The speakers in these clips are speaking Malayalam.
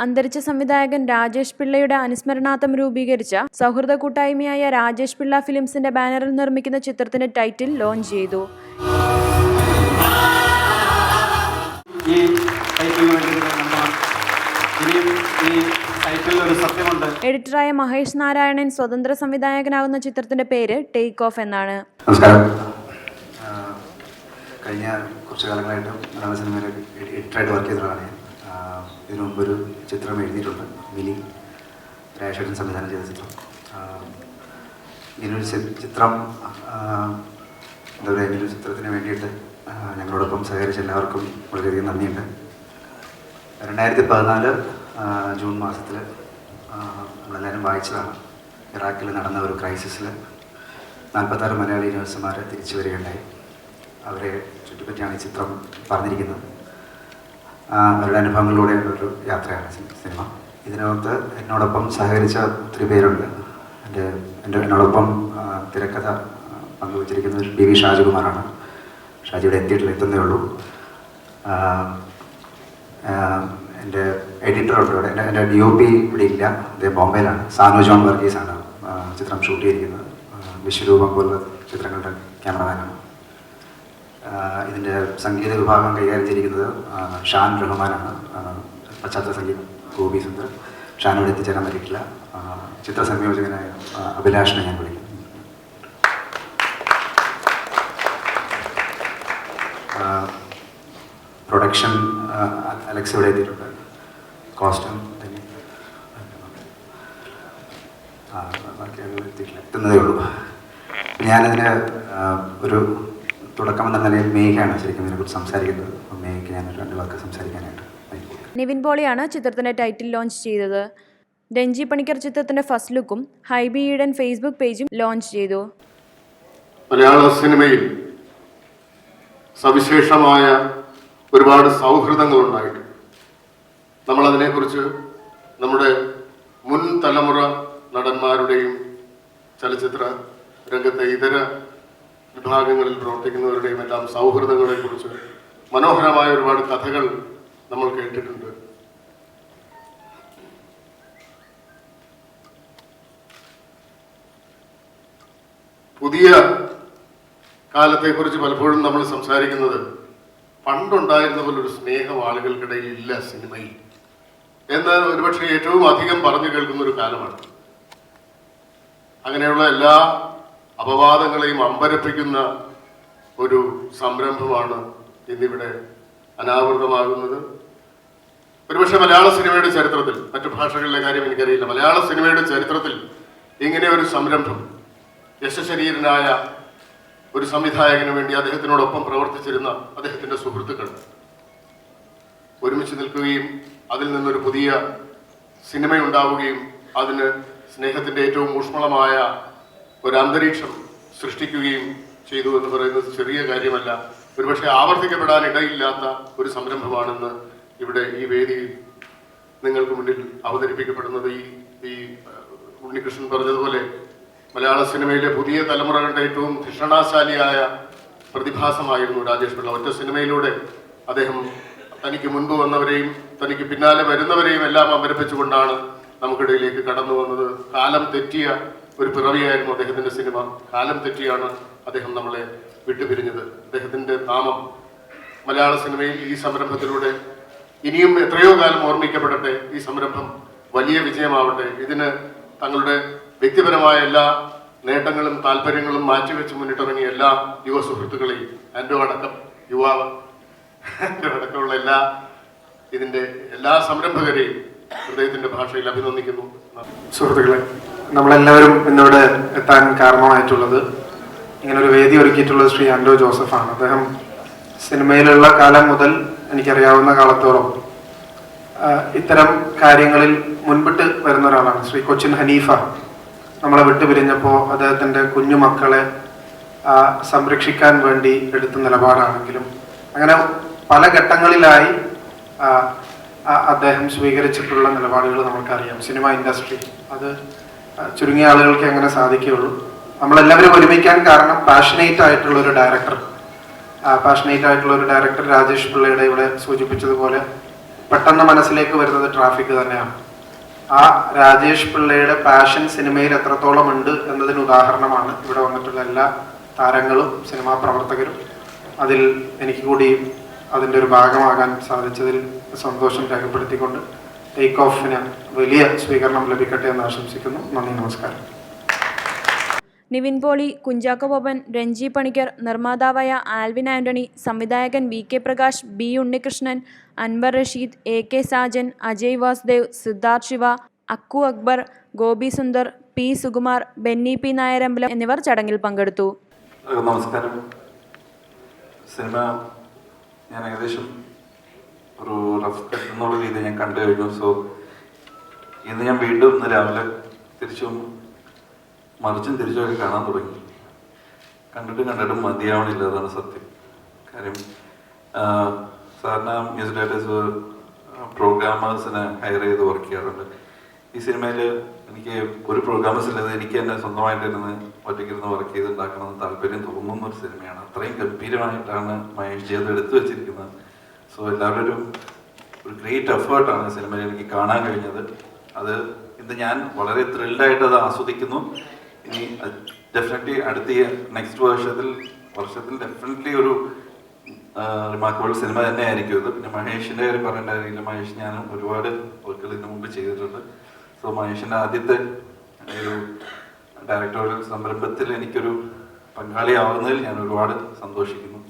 അന്തരിച്ച സംവിധായകൻ രാജേഷ് പിള്ളയുടെ അനുസ്മരണാർത്ഥം രൂപീകരിച്ച സൗഹൃദ കൂട്ടായ്മയായ രാജേഷ് പിള്ള ഫിലിംസിന്റെ ബാനറിൽ നിർമ്മിക്കുന്ന ചിത്രത്തിന്റെ ടൈറ്റിൽ ലോഞ്ച് ചെയ്തു. എഡിറ്ററായ മഹേഷ് നാരായണൻ സ്വതന്ത്ര സംവിധായകനാകുന്ന ചിത്രത്തിന്റെ പേര് ടേക്ക് ഓഫ് എന്നാണ്. നമസ്കാരം. കഴിഞ്ഞ കുറച്ച് കാലങ്ങളായിട്ട് മലയാള സിനിമയിൽ എഡിറ്ററായിട്ട് വർക്ക് ചെയ്തതാണ് ഞാൻ. ഇതിനു മുമ്പൊരു ചിത്രം എഴുതിയിട്ടുണ്ട്, മിലി, രാജേഷ് സംവിധാനം ചെയ്ത ചിത്രം. ഇങ്ങനൊരു ചിത്രം എന്താ പറയുക, ഇങ്ങനൊരു ചിത്രത്തിന് വേണ്ടിയിട്ട് ഞങ്ങളോടൊപ്പം സഹകരിച്ച എല്ലാവർക്കും വളരെയധികം നന്ദിയുണ്ട്. 2014 ജൂൺ മാസത്തിൽ നമ്മളെല്ലാവരും വായിച്ചതാണ്. ഇറാഖിൽ നടന്ന ഒരു ക്രൈസിസിൽ 46 മലയാളി നഴ്സുമാർ തിരിച്ചു വരികയുണ്ടായി. അവരെ ചുറ്റിപ്പറ്റിയാണ് ഈ ചിത്രം പറഞ്ഞിരിക്കുന്നത്. അവരുടെ അനുഭവങ്ങളിലൂടെയുള്ളൊരു യാത്രയാണ് സിനിമ. ഇതിനകത്ത് എന്നോടൊപ്പം സഹകരിച്ച ഒത്തിരി പേരുണ്ട്. എന്നോടൊപ്പം തിരക്കഥ പങ്കുവച്ചിരിക്കുന്നത് PV ഷാജികുമാറാണ്. ഷാജിയുടെ എത്തുന്നേ ഉള്ളൂ. എൻ്റെ എഡിറ്ററുണ്ട് ഇവിടെ. എൻ്റെ DOP ഇവിടെ ഇല്ല, അദ്ദേഹം ബോംബെയിലാണ്. സാനു ജോൺ വർഗീസാണ് ചിത്രം ഷൂട്ട് ചെയ്തിരിക്കുന്നത്. വിശ്വരൂപം പോലുള്ള ചിത്രങ്ങളുടെ ക്യാമറമാനാണ്. ഇതിൻ്റെ സംഗീത വിഭാഗം കൈകാര്യം ചെയ്തിരിക്കുന്നത് ഷാൻ റഹ്മാനാണ്. പശ്ചാത്തല സംഗീതം ഗോപി സുന്ദർ. ഷാൻ ഇവിടെ എത്തിച്ചേരാൻ പറ്റിയിട്ടില്ല. ചിത്ര സംയോജകനായ അഭിലാഷിനെ ഞാൻ വിളിക്കുന്നു. പ്രൊഡക്ഷൻ അലക്സ് ഇവിടെ എത്തിയിട്ടുണ്ട്. കോസ്റ്റ്യൂം എത്തുന്നതേ ഉള്ളൂ. ഞാനതിന് ഒരു തുടക്കം എന്ന നിലയിൽ മേഘയാണ് ശരിക്കും ഇതിനെക്കുറിച്ച് സംസാരിക്കുന്നത്. മേഘയ്ക്ക് ഞാനൊരു 2 വാക്ക് സംസാരിക്കാനായിട്ട്. നിവിൻ പോളിയാണ് ചിത്രത്തിന്റെ ടൈറ്റിൽ ലോഞ്ച് ചെയ്തത്. രഞ്ജി പണിക്കർ ചിത്രത്തിന്റെ ഫസ്റ്റ് ലുക്കും ഹൈബി ഈഡൻ ഫേസ്ബുക്ക് പേജും ലോഞ്ച് ചെയ്തു. മലയാള സിനിമയിൽ സവിശേഷമായ ഒരുപാട് സൗഹൃദങ്ങൾ ഉണ്ടായിട്ട് നമ്മളതിനെക്കുറിച്ച് നമ്മുടെ മുൻ തലമുറ നടന്മാരുടെയും ചലച്ചിത്ര രംഗത്തെ ഇതര വിഭാഗങ്ങളിൽ പ്രവർത്തിക്കുന്നവരുടെയും എല്ലാം സൗഹൃദങ്ങളെക്കുറിച്ച് മനോഹരമായ ഒരുപാട് കഥകൾ നമ്മൾ കേട്ടിട്ടുണ്ട്. പുതിയ കാലത്തെക്കുറിച്ച് പലപ്പോഴും നമ്മൾ സംസാരിക്കുന്നത് പണ്ടുണ്ടായിരുന്ന പോലൊരു സ്നേഹം ആളുകൾക്കിടയിൽ ഇല്ല സിനിമയിൽ എന്ന് ഒരുപക്ഷെ ഏറ്റവും അധികം പറഞ്ഞു കേൾക്കുന്ന ഒരു കാലമാണ്. അങ്ങനെയുള്ള എല്ലാ അപവാദങ്ങളെയും അമ്പരപ്പിക്കുന്ന ഒരു സംരംഭമാണ് ഇന്നിവിടെ അനാവൃതമാകുന്നത്. ഒരുപക്ഷെ മലയാള സിനിമയുടെ ചരിത്രത്തിൽ, മറ്റു ഭാഷകളിലെ കാര്യം എനിക്കറിയില്ല, മലയാള സിനിമയുടെ ചരിത്രത്തിൽ ഇങ്ങനെ ഒരു സംരംഭം യശശരീരനായ ഒരു സംവിധായകന് വേണ്ടി അദ്ദേഹത്തിനോടൊപ്പം പ്രവർത്തിച്ചിരുന്ന അദ്ദേഹത്തിൻ്റെ സുഹൃത്തുക്കൾ ഒരുമിച്ച് നിൽക്കുകയും അതിൽ നിന്നൊരു പുതിയ സിനിമയുണ്ടാവുകയും അതിന് സ്നേഹത്തിൻ്റെ ഏറ്റവും ഊഷ്മളമായ ഒരു അന്തരീക്ഷം സൃഷ്ടിക്കുകയും ചെയ്തു എന്ന് പറയുന്നത് ചെറിയ കാര്യമല്ല. ഒരുപക്ഷെ ആവർത്തിക്കപ്പെടാൻ ഇടയില്ലാത്ത ഒരു സംരംഭമാണെന്ന് ഇവിടെ ഈ വേദിയിൽ നിങ്ങൾക്ക് മുന്നിൽ അവതരിപ്പിക്കപ്പെടുന്നത്. ഈ ഉണ്ണികൃഷ്ണൻ പറഞ്ഞതുപോലെ മലയാള സിനിമയിലെ പുതിയ തലമുറകളുടെ ഏറ്റവും ധിഷണാശാലിയായ പ്രതിഭാസമായിരുന്നു രാജേഷ് പിള്ള. ഒറ്റ സിനിമയിലൂടെ അദ്ദേഹം തനിക്ക് മുൻപ് വന്നവരെയും തനിക്ക് പിന്നാലെ വരുന്നവരെയും എല്ലാം അമ്പരപ്പിച്ചുകൊണ്ടാണ് നമുക്കിടയിലേക്ക് കടന്നു വന്നത്. കാലം തെറ്റിയ ഒരു പിറവിയായിരുന്നു അദ്ദേഹത്തിൻ്റെ സിനിമ. കാലം തെറ്റിയാണ് അദ്ദേഹം നമ്മളെ വിട്ടുപിരിഞ്ഞത്. അദ്ദേഹത്തിൻ്റെ നാമം മലയാള സിനിമയിൽ ഈ സംരംഭത്തിലൂടെ ഇനിയും എത്രയോ കാലം ഓർമ്മിക്കപ്പെടട്ടെ. ഈ സംരംഭം വലിയ വിജയമാവട്ടെ. ഇതിന് തങ്ങളുടെ വ്യക്തിപരമായ എല്ലാ നേട്ടങ്ങളും താല്പര്യങ്ങളും മാറ്റിവെച്ച് മുന്നിട്ടിറങ്ങിയ എല്ലാ യുവ സുഹൃത്തുക്കളെയും, എൻ്റെ അടക്കം യുവാവ് എൻ്റെ അടക്കമുള്ള ഇതിൻ്റെ എല്ലാ സംരംഭകരെയും ഹൃദയത്തിൻ്റെ ഭാഷയിൽ അഭിനന്ദിക്കുന്നു. സുഹൃത്തുക്കളെ, നമ്മളെല്ലാവരും ഇന്നിവിടെ എത്താൻ കാരണമായിട്ടുള്ളത്, ഇങ്ങനൊരു വേദി ഒരുക്കിയിട്ടുള്ളത് ശ്രീ ആൻഡോ ജോസഫാണ്. അദ്ദേഹം സിനിമയിലുള്ള കാലം മുതൽ എനിക്കറിയാവുന്ന കാലത്തോളം ഇത്തരം കാര്യങ്ങളിൽ മുൻപിട്ട് വരുന്ന ഒരാളാണ്. ശ്രീ കൊച്ചിൻ ഹനീഫ നമ്മളെ വിട്ടുപിരിഞ്ഞപ്പോൾ അദ്ദേഹത്തിൻ്റെ കുഞ്ഞുമക്കളെ സംരക്ഷിക്കാൻ വേണ്ടി എടുത്ത നിലപാടാണെങ്കിലും അങ്ങനെ പല ഘട്ടങ്ങളിലായി അദ്ദേഹം സ്വീകരിച്ചിട്ടുള്ള നിലപാടുകൾ നമുക്കറിയാം. സിനിമ ഇൻഡസ്ട്രി അത് ചുരുങ്ങിയ ആളുകൾക്ക് എങ്ങനെ സാധിക്കുകയുള്ളൂ. നമ്മളെല്ലാവരും ഒരുമിക്കാൻ കാരണം പാഷനേറ്റ് ആയിട്ടുള്ള ഒരു ഡയറക്ടർ രാജേഷ് പിള്ളയുടെ ഇവിടെ സൂചിപ്പിച്ചതുപോലെ പെട്ടെന്ന് മനസ്സിലേക്ക് വരുന്നത് ട്രാഫിക് തന്നെയാണ്. ആ രാജേഷ് പിള്ളയുടെ പാഷൻ സിനിമയിൽ എത്രത്തോളം ഉണ്ട് എന്നതിന് ഉദാഹരണമാണ് ഇവിടെ വന്നിട്ടുള്ള എല്ലാ താരങ്ങളും സിനിമാ പ്രവർത്തകരും. അതിൽ എനിക്ക് കൂടി അതിൻ്റെ ഒരു ഭാഗമാകാൻ സാധിച്ചതിൽ സന്തോഷം രേഖപ്പെടുത്തിക്കൊണ്ട് ടേക്ക് ഓഫിന് വലിയ സ്വീകരണം ലഭിക്കട്ടെ എന്ന് ആശംസിക്കുന്നു. നന്ദി, നമസ്കാരം. നിവിൻ പോളി, കുഞ്ചാക്കോ ബോബൻ, രഞ്ജി പണിക്കർ, നിർമ്മാതാവായ ആൽവിൻ ആന്റണി, സംവിധായകൻ VK Prakash, B Unnikrishnan, Anwar Rasheed, AK Sajan, Ajay Vasudev, Siddharth Shiva, അക്കു അക്ബർ, ഗോപി സുന്ദർ, P സുകുമാർ, ബെന്നി P നായരമ്പലം എന്നിവർ ചടങ്ങിൽ പങ്കെടുത്തു. നമസ്കാരം. സിനിമ ഞാൻ ഏകദേശം ഒരു റഫ് കട്ട് എന്നുള്ള രീതിയിൽ ഞാൻ കണ്ടു കഴിഞ്ഞു. സോ ഇന്ന് ഞാൻ വീണ്ടും ഇന്ന് രാവിലെ തിരിച്ചും തിരിച്ചുമൊക്കെ കാണാൻ തുടങ്ങി. കണ്ടിട്ടും മതിയാവണില്ല, അതാണ് സത്യം. കാര്യം സാധാരണ മ്യൂസിക് ഡയറക്ടേഴ്സ് പ്രോഗ്രാമേഴ്സിനെ ഹയർ ചെയ്ത് വർക്ക് ചെയ്യാറുണ്ട്. ഈ സിനിമയിൽ എനിക്ക് ഒരു പ്രോഗ്രാമേഴ്സ് ഇല്ലാതെ എനിക്ക് തന്നെ സ്വന്തമായിട്ടിരുന്ന് ഒറ്റയ്ക്കിരുന്ന് വർക്ക് ചെയ്ത് ഉണ്ടാക്കണമെന്ന് താല്പര്യം തോന്നുന്ന ഒരു സിനിമയാണ്. അത്രയും ഗംഭീരമായിട്ടാണ് മഹേഷ് ജി അത് എടുത്തു വെച്ചിരിക്കുന്നത്. സോ എല്ലാവരും ഒരു ഗ്രേറ്റ് എഫേർട്ടാണ് സിനിമയിൽ എനിക്ക് കാണാൻ കഴിഞ്ഞത്. അത് ഇന്ന് ഞാൻ വളരെ ത്രില്ഡായിട്ട് അത് ആസ്വദിക്കുന്നു. ഇനി ഡെഫിനറ്റ്ലി അടുത്ത നെക്സ്റ്റ് വർഷത്തിൽ ഡെഫിനറ്റ്ലി ഒരു റിമാർക്കബിൾ സിനിമ തന്നെ ആയിരിക്കും ഇത്. പിന്നെ മഹേഷിൻ്റെ കാര്യം പറയേണ്ട കാര്യമില്ല. മഹേഷ് ഞാനും ഒരുപാട് വർക്കുകൾ ഇതിനു മുമ്പ് ചെയ്തിട്ടുണ്ട്. സോ മഹേഷിൻ്റെ ആദ്യത്തെ ഒരു ഡയറക്ടോറിയൽ സംരംഭത്തിൽ എനിക്കൊരു പങ്കാളിയാവുന്നതിൽ ഞാൻ ഒരുപാട് സന്തോഷിക്കുന്നു.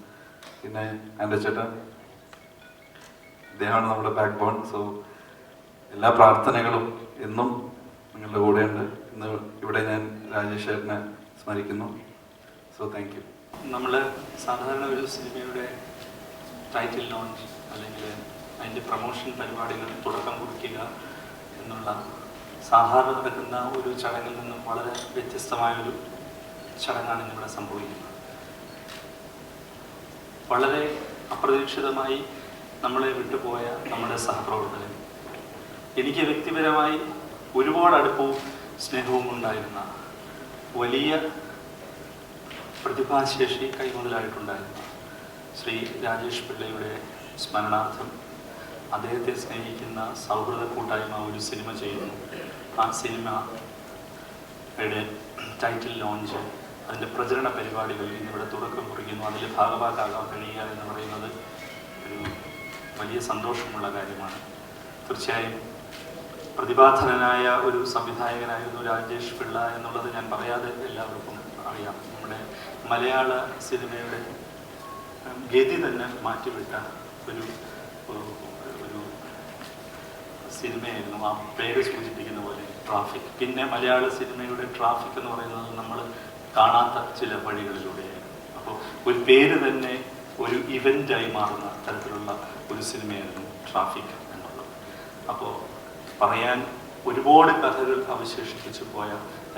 പിന്നെ എൻ്റെ ചേട്ടൻ, ഇദ്ദേഹമാണ് നമ്മുടെ ബാക്ക് ബോൺ. സോ എല്ലാ പ്രാർത്ഥനകളും എന്നും നിങ്ങളുടെ കൂടെയുണ്ട്. ഇന്ന് ഇവിടെ ഞാൻ രാജേഷ് ചേട്ടനെ സ്മരിക്കുന്നു. So thank you. നമ്മൾ സാധാരണ ഒരു സിനിമയുടെ ടൈറ്റിൽ ലോഞ്ച് അല്ലെങ്കിൽ അതിൻ്റെ പ്രൊമോഷൻ പരിപാടികൾ തുടക്കം കുറിക്കുക എന്നുള്ള സാധാരണ നടക്കുന്ന ഒരു ചടങ്ങിൽ നിന്നും വളരെ വ്യത്യസ്തമായൊരു ചടങ്ങാണ് ഇന്നിവിടെ സംഭവിക്കുന്നത്. വളരെ അപ്രതീക്ഷിതമായി നമ്മളെ വിട്ടുപോയ നമ്മുടെ സഹപ്രവർത്തകൻ, എനിക്ക് വ്യക്തിപരമായി ഒരുപാട് അടുപ്പവും സ്നേഹവും ഉണ്ടായിരുന്ന, വലിയ പ്രതിഭാശേഷി കൈമുതലായിട്ടുണ്ടായിരുന്ന ശ്രീ രാജേഷ് പിള്ളയുടെ സ്മരണാർത്ഥം അദ്ദേഹത്തെ സ്നേഹിക്കുന്ന സൗഹൃദ കൂട്ടായ്മ ഒരു സിനിമ ചെയ്യുന്നു. ആ സിനിമയുടെ ടൈറ്റിൽ ലോഞ്ച്, അതിൻ്റെ പ്രചരണ പരിപാടികൾ ഇന്നിവിടെ തുടക്കം കുറിക്കുന്നു. അതിൽ ഭാഗഭാക്കാകാൻ കഴിയുക എന്ന് പറയുന്നത് ഒരു വലിയ സന്തോഷമുള്ള കാര്യമാണ്. തീർച്ചയായും പ്രതിഭാധനനായ ഒരു സംവിധായകനായിരുന്നു രാജേഷ് പിള്ള എന്നുള്ളത് ഞാൻ പറയാതെ എല്ലാവർക്കും അറിയാം. നമ്മുടെ മലയാള സിനിമയുടെ ഗതി തന്നെ മാറ്റിവിട്ട ഒരു സിനിമയായിരുന്നു. ആ പേര് സൂചിപ്പിക്കുന്ന പോലെ ട്രാഫിക്. പിന്നെ മലയാള സിനിമയുടെ ട്രാഫിക് എന്ന് പറയുന്നത് നമ്മൾ കാണാത്ത ചില വഴികളിലൂടെയായിരുന്നു. അപ്പോൾ ഒരു പേര് തന്നെ ഒരു ഇവൻ്റായി മാറുന്ന തരത്തിലുള്ള ഒരു സിനിമയായിരുന്നു ട്രാഫിക് എന്നുള്ളത്. അപ്പോൾ പറയാൻ ഒരുപാട് കഥകൾ അവശേഷിപ്പിച്ചു പോയ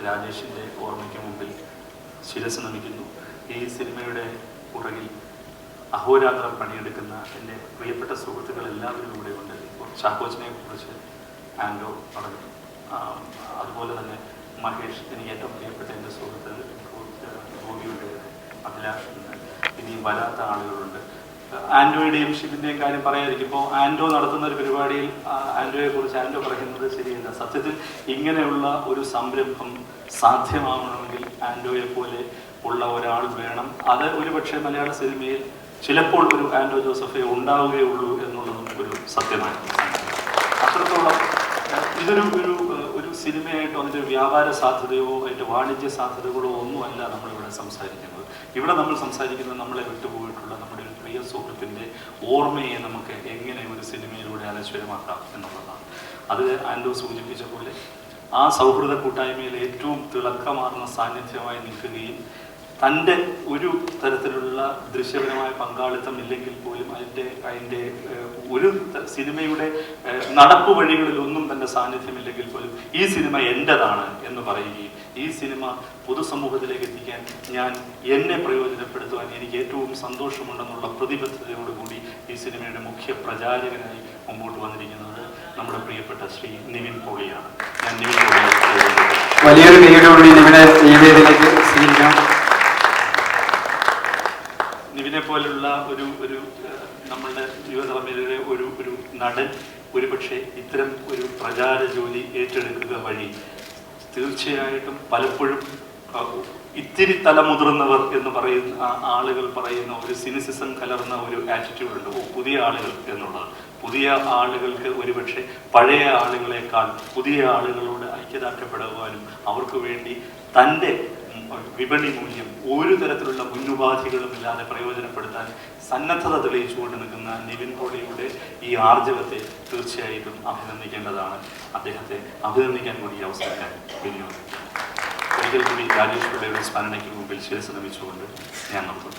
രാജേഷിൻ്റെ ഓർമ്മയ്ക്ക് മുമ്പിൽ ശിരസ് നമിക്കുന്നു. ഈ സിനിമയുടെ പുറകിൽ അഹോരാത്രം പണിയെടുക്കുന്ന എൻ്റെ പ്രിയപ്പെട്ട സുഹൃത്തുക്കൾ എല്ലാവരും കൂടെ ഉണ്ട്. ഇപ്പോൾ ചാക്കോച്ചിനെ കുറിച്ച് ആൻഡോ പറഞ്ഞു, അതുപോലെ തന്നെ മഹേഷ്, എനിക്ക് ഏറ്റവും പ്രിയപ്പെട്ട എൻ്റെ സുഹൃത്ത് ഗോപിയുടെ, അഭിലാഷുണ്ട്, ഇനിയും വരാത്ത ആളുകളുണ്ട്. ആൻഡോയുടെയും ഷിബിൻ്റെയും കാര്യം പറയാതിരിക്കും. ഇപ്പോൾ ആൻഡോ നടത്തുന്ന ഒരു പരിപാടിയിൽ ആൻഡോയെ കുറിച്ച് ആൻഡോ പറയുന്നത് ശരിയല്ല. സത്യത്തിൽ ഇങ്ങനെയുള്ള ഒരു സംരംഭം സാധ്യമാവണമെങ്കിൽ ആൻഡോയെ പോലെ ഉള്ള ഒരാൾ വേണം. അത് ഒരുപക്ഷെ മലയാള സിനിമയിൽ ചിലപ്പോൾ ഒരു ആൻഡോ ജോസഫേ ഉണ്ടാവുകയുള്ളൂ എന്നുള്ളതും ഒരു സത്യമാണ്. അത്രത്തോളം ഇതൊരു ഒരു സിനിമയായിട്ടോ അതിൻ്റെ വ്യാപാര സാധ്യതയോ അതിൻ്റെ വാണിജ്യ സാധ്യതകളോ ഒന്നുമല്ല നമ്മളിവിടെ സംസാരിക്കുന്നത്. ഇവിടെ നമ്മൾ സംസാരിക്കുന്നത് നമ്മളെ വിട്ടുപോയിട്ടുള്ള നമ്മുടെ ഒരു പ്രിയ സുഹൃത്തിൻ്റെ ഓർമ്മയെ നമുക്ക് എങ്ങനെ ഒരു സിനിമയിലൂടെ അനശ്വരമാക്കാം എന്നുള്ളതാണ്. അത് ആൻഡോ സൂചിപ്പിച്ച പോലെ ആ സൗഹൃദ കൂട്ടായ്മയിൽ ഏറ്റവും തിളക്കമാർന്ന സാന്നിധ്യമായി നിൽക്കുകയും തൻ്റെ ഒരു തരത്തിലുള്ള ദൃശ്യപരമായ പങ്കാളിത്തം ഇല്ലെങ്കിൽ പോലും അതിൻ്റെ ഒരു സിനിമയുടെ നടപ്പ് വഴികളിലൊന്നും തൻ്റെ സാന്നിധ്യമില്ലെങ്കിൽ പോലും ഈ സിനിമ എൻ്റെതാണ് എന്ന് പറയുകയും ഈ സിനിമ പൊതുസമൂഹത്തിലേക്ക് എത്തിക്കാൻ ഞാൻ എന്നെ പ്രയോജനപ്പെടുത്തുവാൻ എനിക്ക് ഏറ്റവും സന്തോഷമുണ്ടെന്നുള്ള പ്രതിബദ്ധതയോടുകൂടി ഈ സിനിമയുടെ മുഖ്യ പ്രചാരകനായി മുമ്പോട്ട് വന്നിരിക്കുന്നത് നമ്മുടെ പ്രിയപ്പെട്ട ശ്രീ നിവിൻ പോളിയാണ്. ഞാൻ നിവിൻ പോളിയെ വലിയൊരു കൈയോടുകൂടി നിവിനെ ഈ വേദിയിലേക്ക് സ്വീകരിക്കാം. നിവിനെ പോലുള്ള ഒരു നമ്മളുടെ യുവതലമുറയിലെ ഒരു നടൻ ഒരുപക്ഷെ ഇത്തരം ഒരു പ്രചാര ജോലി ഏറ്റെടുക്കുക വഴി തീർച്ചയായിട്ടും പലപ്പോഴും ഇത്തിരി തലമുതിർന്നവർ എന്ന് പറയുന്ന ആളുകൾ പറയുന്ന ഒരു സിനിസിസം കലർന്ന ഒരു ആറ്റിറ്റ്യൂഡ് ഉണ്ട് പുതിയ ആളുകൾ എന്നുള്ളത്. പുതിയ ആളുകൾക്ക് ഒരുപക്ഷെ പഴയ ആളുകളെക്കാൾ പുതിയ ആളുകളോട് ഐക്യദാർഢ്യപ്പെടുവാനും അവർക്ക് വേണ്ടി തൻ്റെ വിപണി മൂല്യം ഒരു തരത്തിലുള്ള മുന്നുപാധികളും ഇല്ലാതെ പ്രയോജനപ്പെടുത്താൻ സന്നദ്ധത തെളിയിച്ചുകൊണ്ട് നിൽക്കുന്ന നിവിൻ പോളിയുടെ ഈ ആർജവത്തെ തീർച്ചയായിട്ടും അഭിനന്ദിക്കേണ്ടതാണ്. അദ്ദേഹത്തെ അഭിനന്ദിക്കാൻ കൂടി ഈ അവസരം ഞാൻ വിനിയോഗിക്കും. ഒരിക്കൽ കൂടി രാജേഷ് പിള്ളയുടെ സ്മരണയ്ക്ക് മുമ്പിൽ ശിരസ് നമിച്ചുകൊണ്ട് ഞാൻ നിർത്തുന്നു.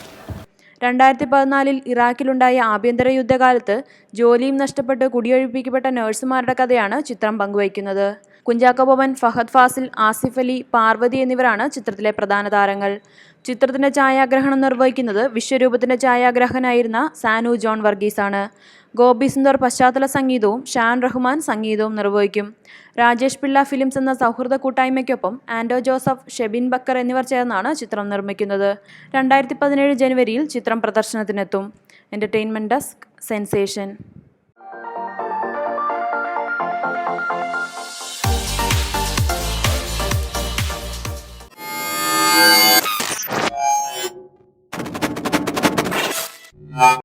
2014 ഇറാഖിലുണ്ടായ ആഭ്യന്തര യുദ്ധകാലത്ത് ജോലിയും നഷ്ടപ്പെട്ട് കുടിയൊഴിപ്പിക്കപ്പെട്ട നഴ്സുമാരുടെ കഥയാണ് ചിത്രം പങ്കുവയ്ക്കുന്നത്. കുഞ്ചാക്കോ ബോബൻ, ഫഹദ് ഫാസിൽ, ആസിഫ് അലി, പാർവതി എന്നിവരാണ് ചിത്രത്തിലെ പ്രധാന താരങ്ങൾ. ചിത്രത്തിന്റെ ഛായാഗ്രഹണം നിർവഹിക്കുന്നത് വിശ്വരൂപത്തിന്റെ ഛായാഗ്രാഹകനായിരുന്ന സാനു ജോൺ വർഗീസാണ്. ഗോപി സുന്ദർ പശ്ചാത്തല സംഗീതവും ഷാൻ റഹ്മാൻ സംഗീതവും നിർവഹിക്കും. രാജേഷ് പിള്ള ഫിലിംസ് എന്ന സൗഹൃദ കൂട്ടായ്മയ്ക്കൊപ്പം ആൻഡോ ജോസഫ്, ഷെബിൻ ബക്കർ എന്നിവർ ചേർന്നാണ് ചിത്രം നിർമ്മിക്കുന്നത്. 2017 ജനുവരിയിൽ ചിത്രം പ്രദർശനത്തിനെത്തും. Entertainment desk, sensation.